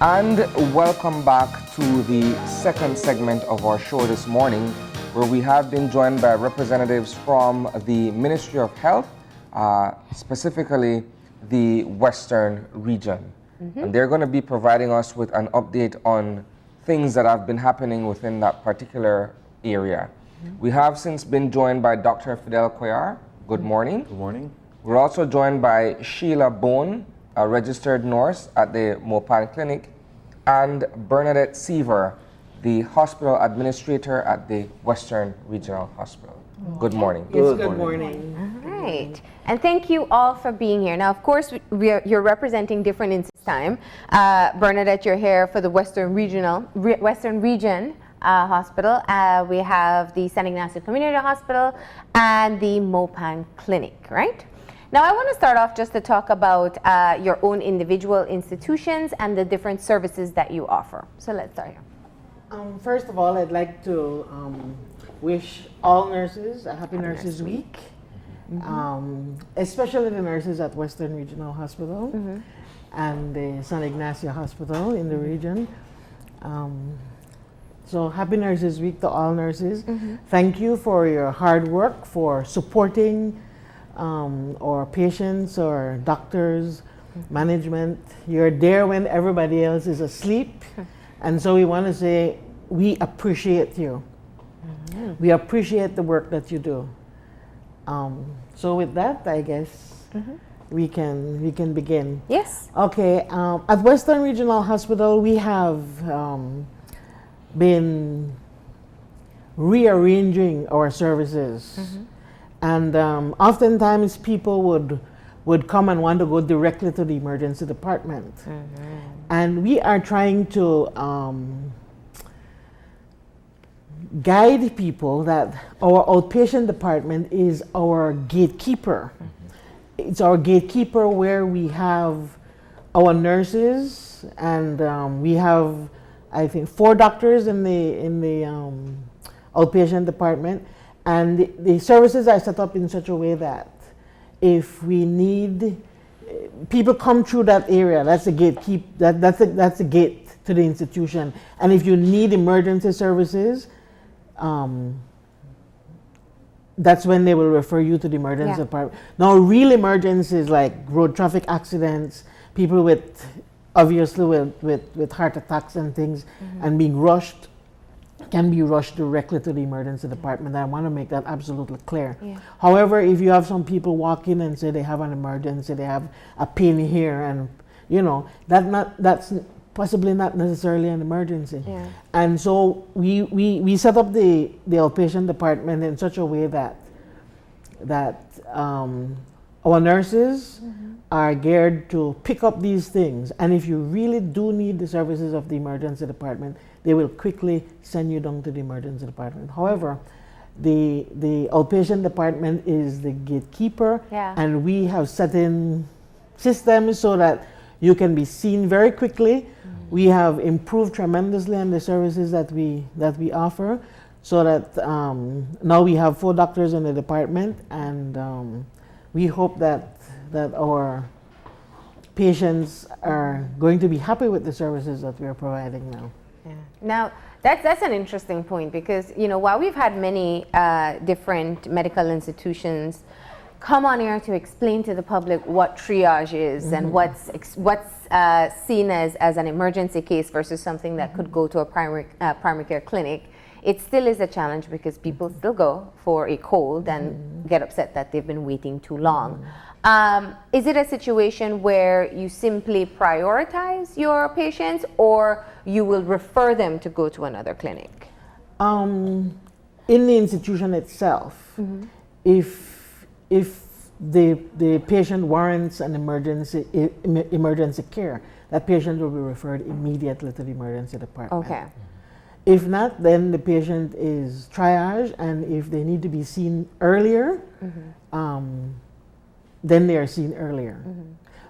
And welcome back to the second segment of our show this morning, where we have been joined by representatives from the Ministry of Health, specifically the Western region. And they're going to be providing us with an update on things that have been happening within that particular area. We have since been joined by Dr. Fediel Cuellar. Good morning. Good morning. We're also joined by Shiela Bohn, a registered nurse at the Mopan Clinic, and Bernadette Seaver, the hospital administrator at the Western Regional Hospital. Good morning. Yes, good morning. All right. And thank you all for being here. Now, of course, you're representing different institutions this time. Bernadette, you're here for the Western Region Hospital. We have the San Ignacio Community Hospital and the Mopan Clinic, right? Now, I want to start off just to talk about your own individual institutions and the different services that you offer. So let's start here. First of all, I'd like to wish all nurses a Happy Nurses Week, especially the nurses at Western Regional Hospital and the San Ignacio Hospital in the region. So Happy Nurses Week to all nurses. Thank you for your hard work, for supporting or patients or doctors, management. You're there when everybody else is asleep. And so we want to say we appreciate you. We appreciate the work that you do. So with that, I guess we can begin. Yes. Okay. At Western Regional Hospital, we have been rearranging our services. And oftentimes people would come and want to go directly to the emergency department. And we are trying to guide people that our outpatient department is our gatekeeper. It's our gatekeeper where we have our nurses and we have, I think, 4 doctors in the outpatient department. And the services are set up in such a way that if we need, people come through that area, that's a gatekeep, that's a gate to the institution. And if you need emergency services, that's when they will refer you to the emergency department. Now, real emergencies like road traffic accidents, people with, obviously with heart attacks and things, and being rushed, can be rushed directly to the emergency department. I want to make that absolutely clear. However, if you have some people walk in and say they have an emergency, they have a pain here, and that's possibly not necessarily an emergency. And so we set up the outpatient department in such a way that our nurses are geared to pick up these things. And if you really do need the services of the emergency department, they will quickly send you down to the emergency department. However, the outpatient department is the gatekeeper, and we have set in systems so that you can be seen very quickly. We have improved tremendously on the services that we offer, so that now we have 4 doctors in the department, and we hope that our patients are going to be happy with the services that we are providing now. Now, that's an interesting point, because while we've had many different medical institutions come on here to explain to the public what triage is and what's seen as an emergency case versus something that could go to a primary care clinic, it still is a challenge because people still go for a cold and get upset that they've been waiting too long. Is it a situation where you simply prioritize your patients, or you will refer them to go to another clinic? In the institution itself, if the patient warrants an emergency care, that patient will be referred immediately to the emergency department. Okay. If not, then the patient is triaged, and if they need to be seen earlier, then they are seen earlier.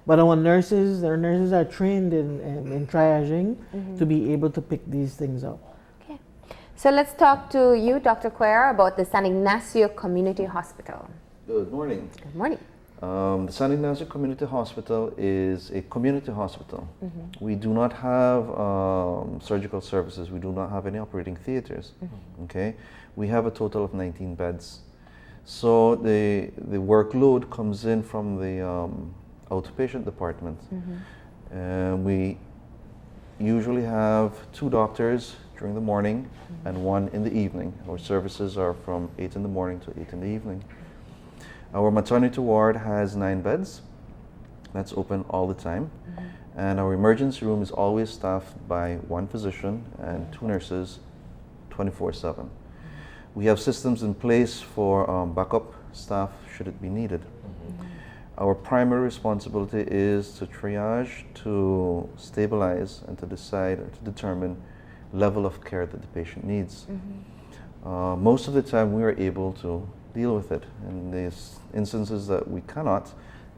But our nurses are trained in triaging to be able to pick these things up. Okay. So let's talk to you, Dr. Cuellar, about the San Ignacio Community Hospital. Good morning. Good morning. The San Ignacio Community Hospital is a community hospital. We do not have surgical services. We do not have any operating theaters. Okay, we have a total of 19 beds. So the workload comes in from the outpatient department. We usually have 2 doctors during the morning and 1 in the evening. Our services are from 8 in the morning to 8 in the evening. Our maternity ward has 9 beds. That's open all the time. And our emergency room is always staffed by 1 physician and 2 nurses 24/7. We have systems in place for backup staff should it be needed. Our primary responsibility is to triage, to stabilize, and to decide or to determine level of care that the patient needs. Most of the time we are able to deal with it. In these instances that we cannot,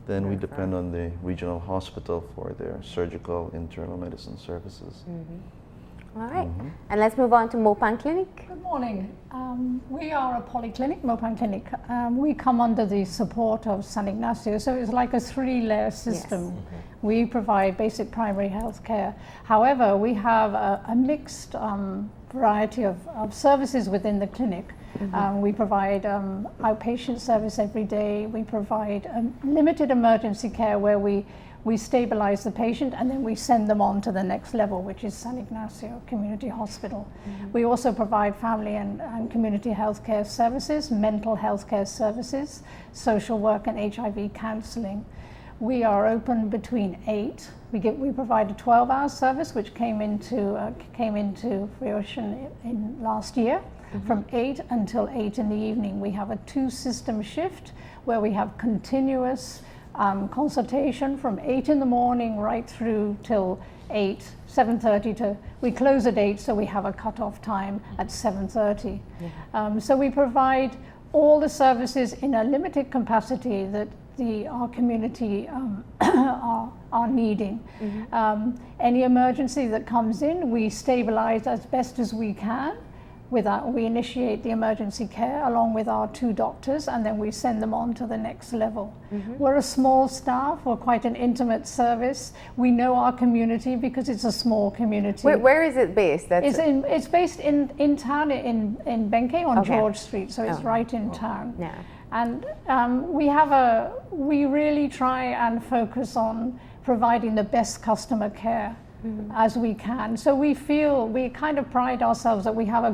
then we depend on the regional hospital for their surgical internal medicine services. All right, and let's move on to Mopan Clinic. Good morning. We are a polyclinic, Mopan Clinic. We come under the support of San Ignacio, so it's like a 3-layer system. We provide basic primary health care. However, we have a mixed variety of services within the clinic. We provide outpatient service every day. We provide limited emergency care where we stabilize the patient and then we send them on to the next level, which is San Ignacio Community Hospital. We also provide family and community health care services, mental health care services, social work and HIV counseling. We are open between 8. We provide a 12-hour service which came into fruition in last year. From 8 until 8 in the evening. We have a 2-system shift where we have continuous consultation from 8 in the morning right through till 7:30 to, we close at 8, so we have a cutoff time at 7:30. So we provide all the services in a limited capacity that our community are needing. Any emergency that comes in, we stabilize as best as we can. We initiate the emergency care along with our 2 doctors and then we send them on to the next level. We're a small staff, we're quite an intimate service. We know our community because it's a small community. Where is it based? It's based in town in Benke on George Street, so it's right in town. And we really try and focus on providing the best customer care as we can. So we kind of pride ourselves that we have a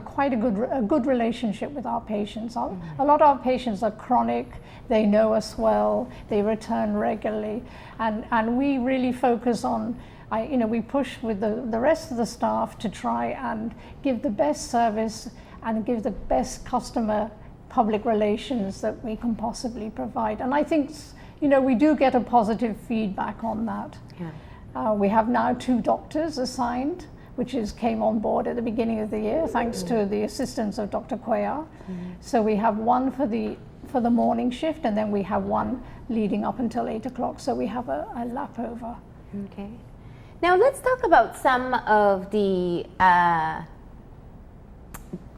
good relationship with our patients. A lot of our patients are chronic, they know us well, they return regularly, and we really focus on, we push with the rest of the staff to try and give the best service and give the best customer public relations that we can possibly provide. And I think, we do get a positive feedback on that. We have now 2 doctors assigned, which came on board at the beginning of the year, thanks to the assistance of Dr. Cuellar. So we have 1 for the morning shift, and then we have 1 leading up until 8 o'clock. So we have a lap over. Okay. Now let's talk about some of the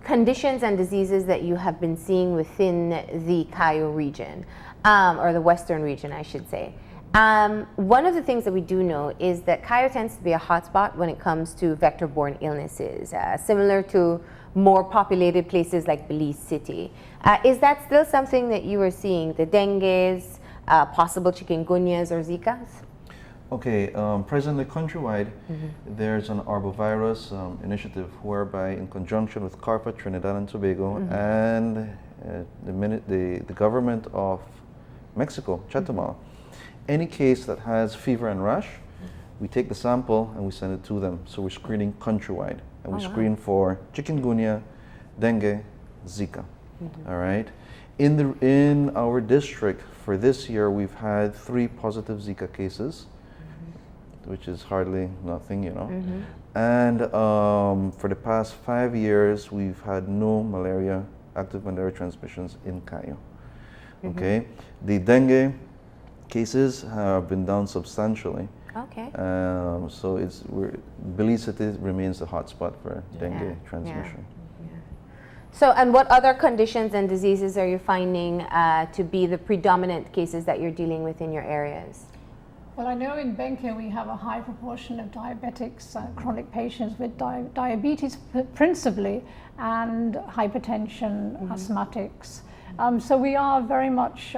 conditions and diseases that you have been seeing within the Cayo region, or the Western region, I should say. One of the things that we do know is that Cayo tends to be a hotspot when it comes to vector-borne illnesses, similar to more populated places like Belize City. Is that still something that you are seeing, the dengues, possible chikungunyas or Zikas? Okay, presently countrywide, there's an arbovirus initiative whereby in conjunction with CARPA, Trinidad and Tobago, and the government of Mexico, Chetumal, any case that has fever and rash, we take the sample and we send it to them. So we're screening countrywide, and we screen for chikungunya, dengue, Zika. All right. In our district for this year, we've had 3 positive Zika cases, which is hardly nothing, And for the past 5 years, we've had no active malaria transmissions in Cayo. Okay. The dengue cases have been down substantially. Okay. So Belize City remains the hotspot for dengue transmission. So, and what other conditions and diseases are you finding to be the predominant cases that you're dealing with in your areas? Well, I know in Benke we have a high proportion of diabetics, chronic patients with diabetes principally, and hypertension, asthmatics. So we are very much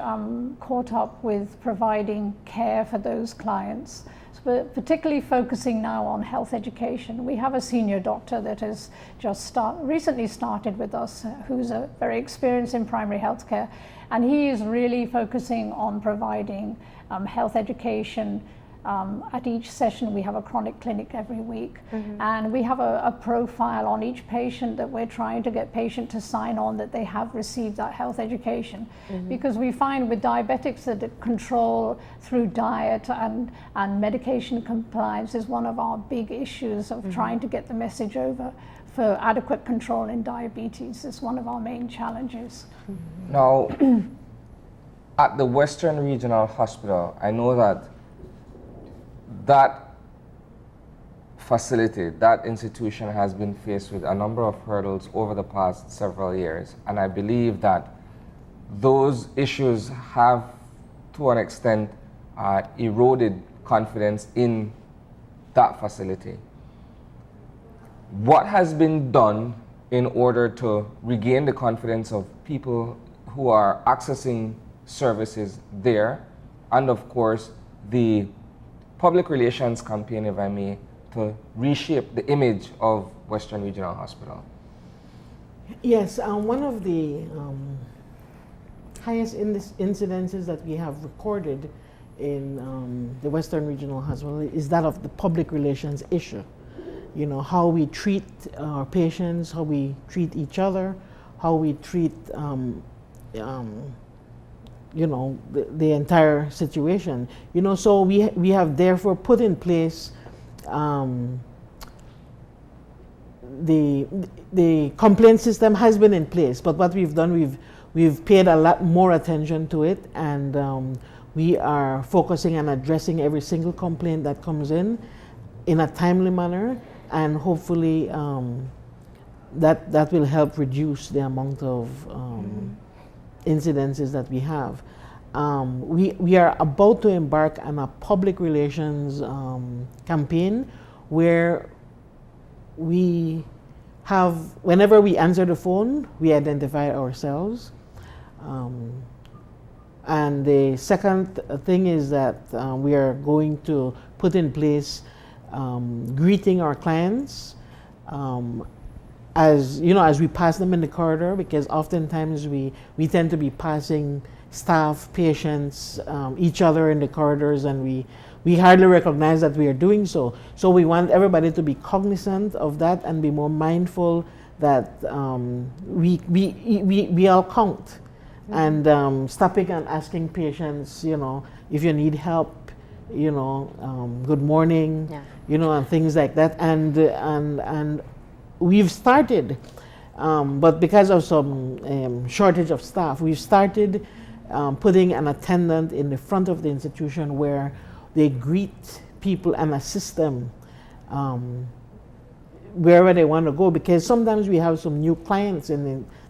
caught up with providing care for those clients. So we're particularly focusing now on health education. We have a senior doctor that has just recently started with us, who's very experienced in primary health care, and he is really focusing on providing health education. At each session we have a chronic clinic every week, and we have a profile on each patient that we're trying to get patient to sign on that they have received that health education, because we find with diabetics that control through diet and medication compliance is one of our big issues of trying to get the message over for adequate control in diabetes. Is one of our main challenges. Now, at the Western Regional Hospital, I know that facility, that institution has been faced with a number of hurdles over the past several years, and I believe that those issues have, to an extent, eroded confidence in that facility. What has been done in order to regain the confidence of people who are accessing services there, and of course the public relations campaign, if I may, to reshape the image of Western Regional Hospital? Yes, one of the highest incidences that we have recorded in the Western Regional Hospital is that of the public relations issue. You know, how we treat our patients, how we treat each other, how we treat you know, the entire situation. You know, so we have therefore put in place the complaint system has been in place, but what we've done, we've paid a lot more attention to it, and we are focusing on addressing every single complaint that comes in a timely manner, and hopefully that will help reduce the amount of incidences that we have. We are about to embark on a public relations campaign where we have, whenever we answer the phone, we identify ourselves. And the second thing is that we are going to put in place greeting our clients as you know, as we pass them in the corridor, because oftentimes we tend to be passing staff, patients, each other in the corridors, and we hardly recognize that we are doing so. So we want everybody to be cognizant of that and be more mindful that we all count, and stopping and asking patients, you know, if you need help, you know, good morning, you know, and things like that, and we've started, but because of some shortage of staff, we've started putting an attendant in the front of the institution where they greet people and assist them wherever they want to go, because sometimes we have some new clients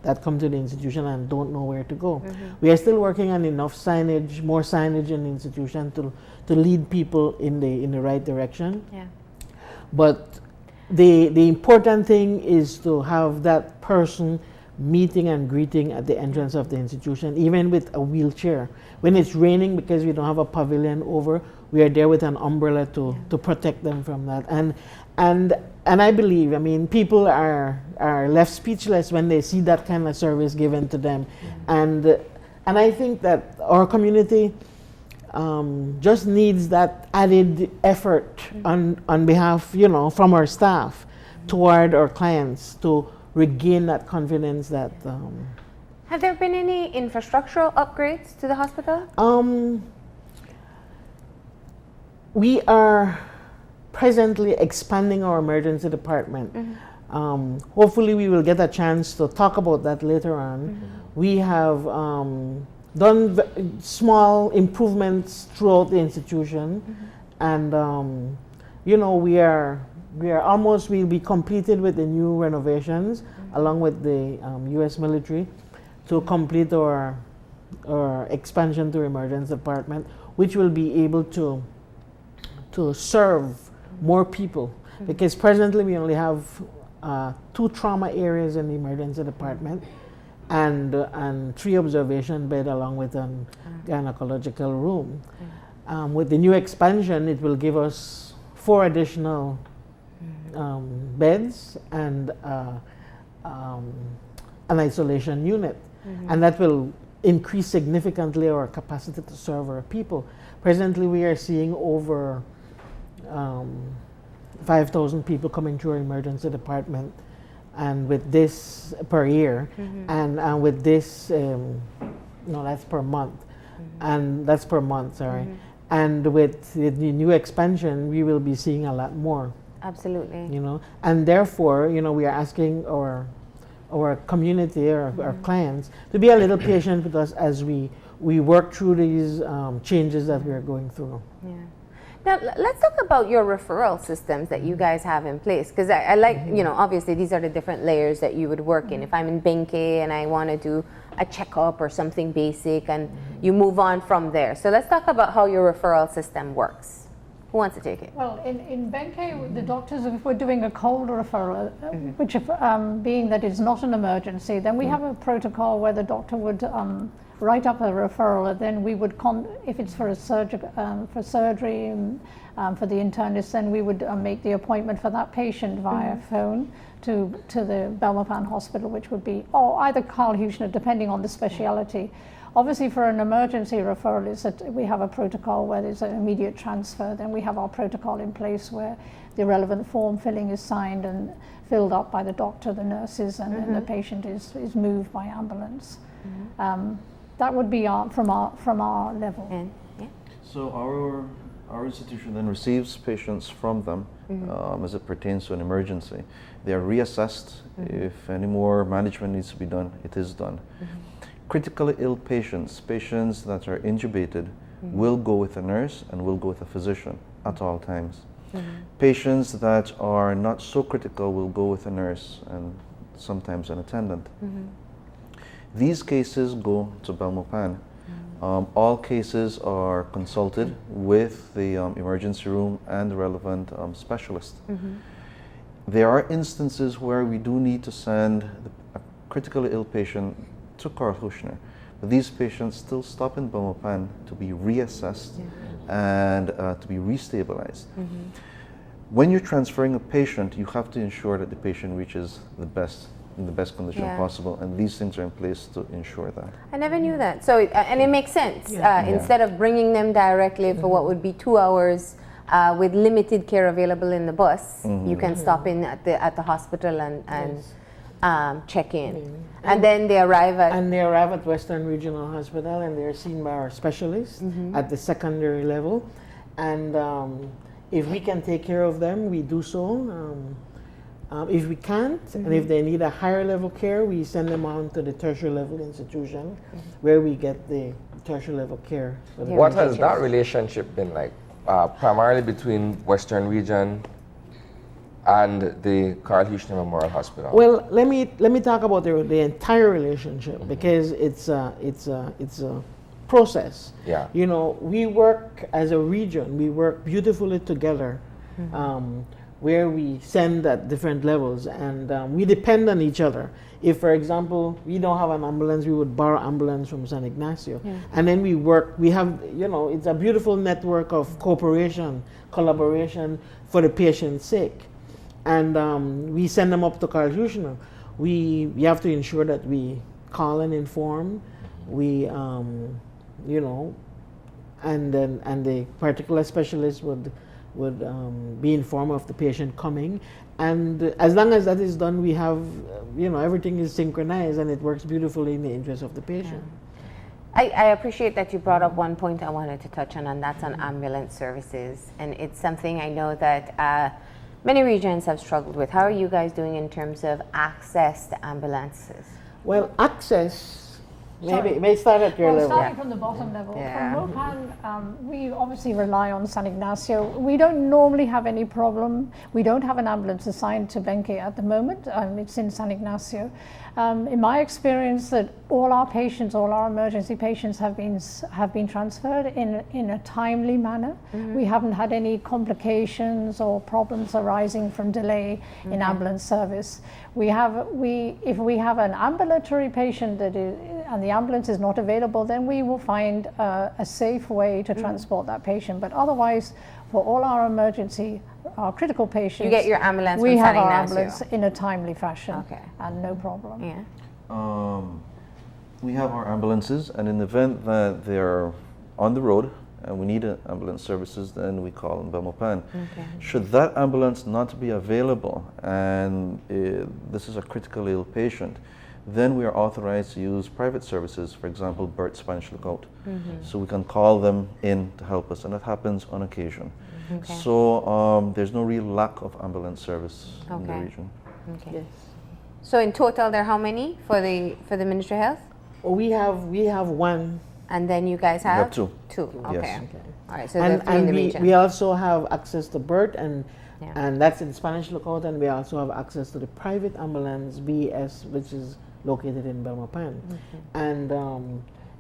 that come to the institution and don't know where to go. We are still working on enough signage, more signage in the institution to lead people in the right direction. But the important thing is to have that person meeting and greeting at the entrance of the institution, even with a wheelchair. When it's raining, because we don't have a pavilion over, we are there with an umbrella to protect them from that. And I believe, I mean, people are left speechless when they see that kind of service given to them. And I think that our community just needs that added effort on behalf, you know, from our staff toward our clients to regain that confidence that. Have there been any infrastructural upgrades to the hospital? We are presently expanding our emergency department. Hopefully we will get a chance to talk about that later on. We have done small improvements throughout the institution, and you know, we'll be completed with the new renovations, along with the U.S. military, to complete our expansion to emergency department, which will be able to serve more people. Because presently we only have 2 trauma areas in the emergency department, and 3 observation bed along with a gynecological room. With the new expansion, it will give us 4 additional beds and an isolation unit, and that will increase significantly our capacity to serve our people. Presently, we are seeing over 5,000 people coming through our emergency department, and with this per year, and with this, no, that's per month, and that's per month, sorry. And with the new expansion, we will be seeing a lot more. Absolutely. You know, and therefore, you know, we are asking our community, our clients, to be a little patient with us as we work through these changes that we are going through. Yeah. Now, let's talk about your referral systems that you guys have in place, because I like, you know, obviously these are the different layers that you would work in. If I'm in Benke and I want to do a checkup or something basic, and you move on from there. So let's talk about how your referral system works. Who wants to take it? Well, in Benke, the doctors, if we're doing a cold referral, which if, being that it's not an emergency, then we have a protocol where the doctor would write up a referral, and then we would, if it's for a surgery, for the internist, then we would make the appointment for that patient via phone to the Mopan hospital, which would be, or either Carl Huchner, depending on the speciality. Obviously, for an emergency referral, is that we have a protocol where there's an immediate transfer. Then we have our protocol in place where the relevant form filling is signed and filled up by the doctor, the nurses, and then the patient is moved by ambulance. That would be from our level. So our institution then receives patients from them as it pertains to an emergency. They are reassessed. If any more management needs to be done, it is done. Critically ill patients that are intubated, will go with a nurse and will go with a physician at all times. Patients that are not so critical will go with a nurse and sometimes an attendant. These cases go to Mopan. All cases are consulted with the emergency room and the relevant specialist. There are instances where we do need to send a critically ill patient to Carl Huchner, but these patients still stop in Mopan to be reassessed and to be restabilized. When you're transferring a patient, you have to ensure that the patient reaches in the best condition possible, and these things are in place to ensure that. I never knew that. So, and it makes sense. Instead of bringing them directly for what would be 2 hours with limited care available in the bus, you can stop in at the hospital and check in. And then they arrive at Western Regional Hospital, and they're seen by our specialists at the secondary level. And if we can take care of them, we do so. If we can't, and if they need a higher level care, we send them on to the tertiary level institution where we get the tertiary level care. What has that relationship been like, primarily between Western Region and the Carl Huchner Memorial Hospital? Well, let me talk about the entire relationship, because it's a process. Yeah. You know, we work as a region. We work beautifully together, where we send at different levels, and we depend on each other. If, for example, we don't have an ambulance, we would borrow ambulance from San Ignacio, and then we work. We have, you know, it's a beautiful network of cooperation, collaboration for the patient's sake. And we send them up to Carl Huchner. We have to ensure that we call and inform. We, you know, and the particular specialist would be informed of the patient coming. And as long as that is done, we have, you know, everything is synchronized and it works beautifully in the interest of the patient. I appreciate that you brought up one point I wanted to touch on, and that's on ambulance services. And it's something I know that many regions have struggled with. How are you guys doing in terms of access to ambulances? Well, access Maybe it may start at your Well, level. starting from the bottom level, Yeah. from Mopan, we obviously rely on San Ignacio. We don't normally have any problem. We don't have an ambulance assigned to Benque at the moment. It's in San Ignacio. In my experience, that all our patients, all our emergency patients, have been transferred in a timely manner. We haven't had any complications or problems arising from delay in ambulance service. If we have an ambulatory patient and the ambulance is not available, then we will find a safe way to transport that patient. But otherwise, for all our critical patients, You get your ambulance we from have San our Ignacio. ambulance in a timely fashion, Okay. and no problem. Yeah. We have our ambulances, and in the event that they're on the road and we need ambulance services, then we call in Mopan. Okay. Should that ambulance not be available, and this is a critically ill patient, then we are authorized to use private services, for example, Bert Spanish Lookout. So we can call them in to help us, and that happens on occasion. Okay. So there's no real lack of ambulance service in the Okay. region. Okay. Yes. So in total, there are how many for the Ministry of Health? We have one. And then you guys We have have two. Two. Okay. Yes. All right. So there are three in the region. we also have access to BERT, and Yeah. and that's in Spanish Lookout, and we also have access to the private ambulance BS, which is located in Mopan. And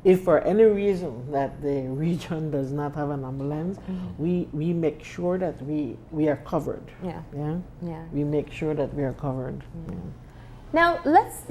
if for any reason that the region does not have an ambulance, we make sure that we are covered. Yeah. Yeah. Yeah. We make sure that we are covered. Yeah. Now let's.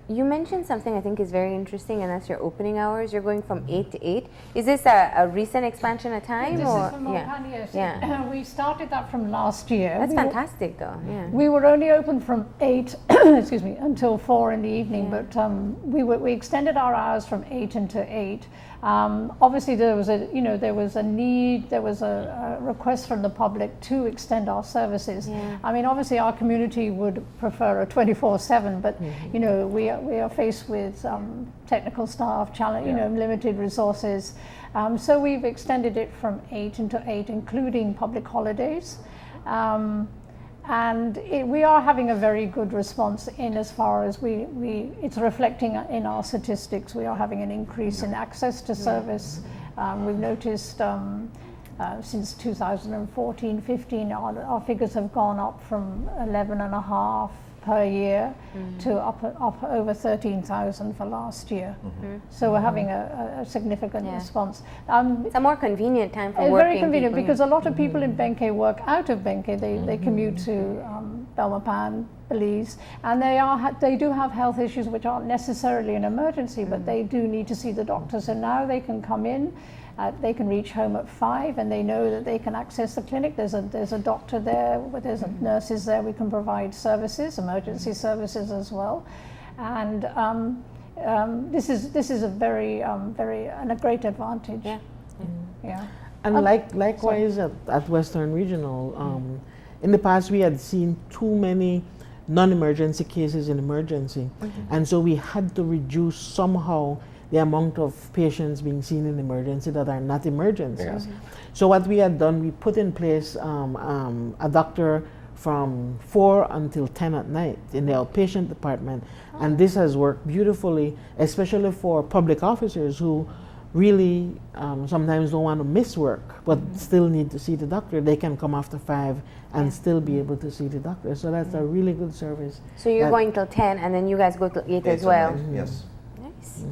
You mentioned something I think is very interesting, and that's your opening hours. You're going from 8 to 8. Is this a recent expansion of time? This or? is from Mopan, yes. Yeah. We started that from last year. That's We were- fantastic, though. Yeah. We were only open from 8, excuse me, until 4 in the evening, but we extended our hours from 8 until 8. Obviously, there was a need, there was a request from the public to extend our services. Yeah. I mean, obviously, our community would prefer a 24/7, but you know, we are faced with technical staff challenge, limited resources. So we've extended it from 8 until 8, including public holidays. And we are having a very good response in as far as it's reflecting in our statistics. We are having an increase in access to service. We've noticed since 2014-15, our figures have gone up from 11.5 per year to up over 13,000 for last year. So we're having a significant response. It's a more convenient time for It's working very convenient people, because a lot of people in Benque work out of Benque. They commute to Mopan, Belize, and they do have health issues which aren't necessarily an emergency, but they do need to see the doctor. So now they can come in. They can reach home at 5, and they know that they can access the clinic. There's a doctor there, there's nurses there. We can provide services, emergency services as well, and this is a very and a great advantage. Yeah. Yeah. And likewise at Western Regional, in the past we had seen too many non-emergency cases in emergency, and so we had to reduce somehow the amount of patients being seen in emergency that are not emergencies. Yes. So what we had done, we put in place a doctor from 4 until 10 at night in the outpatient department, and this has worked beautifully, especially for public officers who really sometimes don't want to miss work but still need to see the doctor. They can come after 5 and still be able to see the doctor. So that's a really good service. So you're going till 10, and then you guys go till 8 as well. Yes. Nice.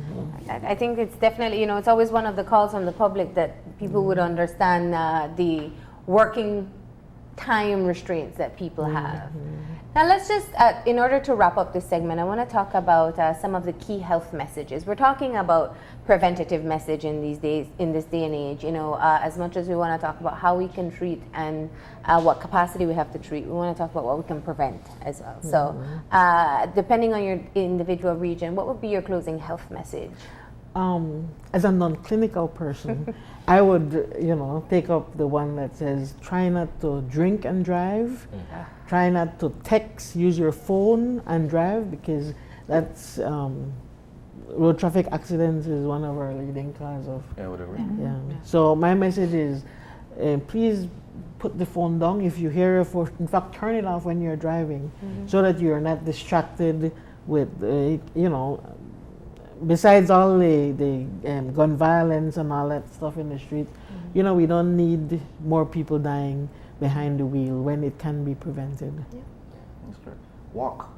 I think it's definitely, it's always one of the calls from the public that people would understand the working time restraints that people have. Now let's just, in order to wrap up this segment, I want to talk about some of the key health messages. We're talking about preventative message in this day and age. As much as we want to talk about how we can treat and what capacity we have to treat, we want to talk about what we can prevent as well. So depending on your individual region, what would be your closing health message? As a non-clinical person, I would, take up the one that says, try not to drink and drive, try not to text, use your phone and drive, because that's, road traffic accidents is one of our leading cause of. Yeah, whatever. Yeah. So my message is, please put the phone down if you hear your phone. In fact, turn it off when you're driving, so that you're not distracted with, besides all the gun violence and all that stuff in the street, you know, we don't need more people dying behind the wheel when it can be prevented. That's correct. Walk.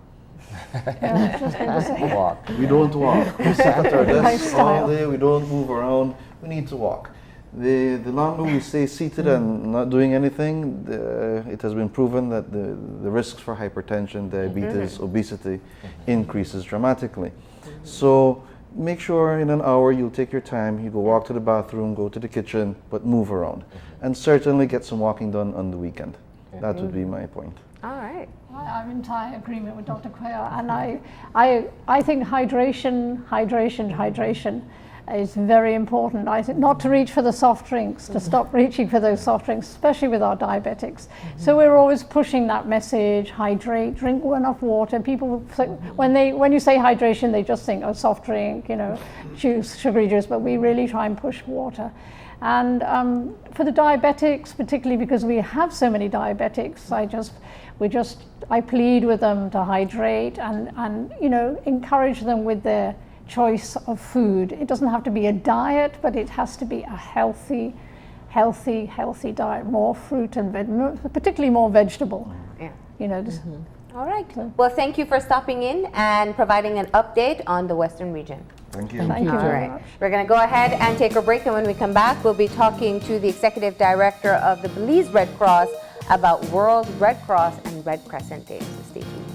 Walk. We don't walk. We sit at our desks Lifestyle. all day. We don't move around. We need to walk. The longer we stay seated and not doing anything, it has been proven that the risks for hypertension, diabetes, obesity increases dramatically. So make sure in an hour you'll take your time, you go walk to the bathroom, go to the kitchen, but move around. And certainly get some walking done on the weekend. That would be my point. All right. I'm in entire agreement with Dr. Cuellar, and I think hydration is very important. I think not to reach for the soft drinks, to stop reaching for those soft drinks, especially with our diabetics. So we're always pushing that message: hydrate, drink enough water. People, when you say hydration, they just think, oh, soft drink, you know, juice, sugary juice. But we really try and push water. And for the diabetics, particularly because we have so many diabetics, I plead with them to hydrate and you know, encourage them with their choice of food. It doesn't have to be a diet, but it has to be a healthy diet. More fruit and particularly more vegetable. Yeah. You know. All right. Well, thank you for stopping in and providing an update on the Western region. Thank you. Thank you All very right. much. We're going to go ahead and take a break, and when we come back, we'll be talking to the Executive Director of the Belize Red Cross about World Red Cross and Red Crescent Day. So stay tuned.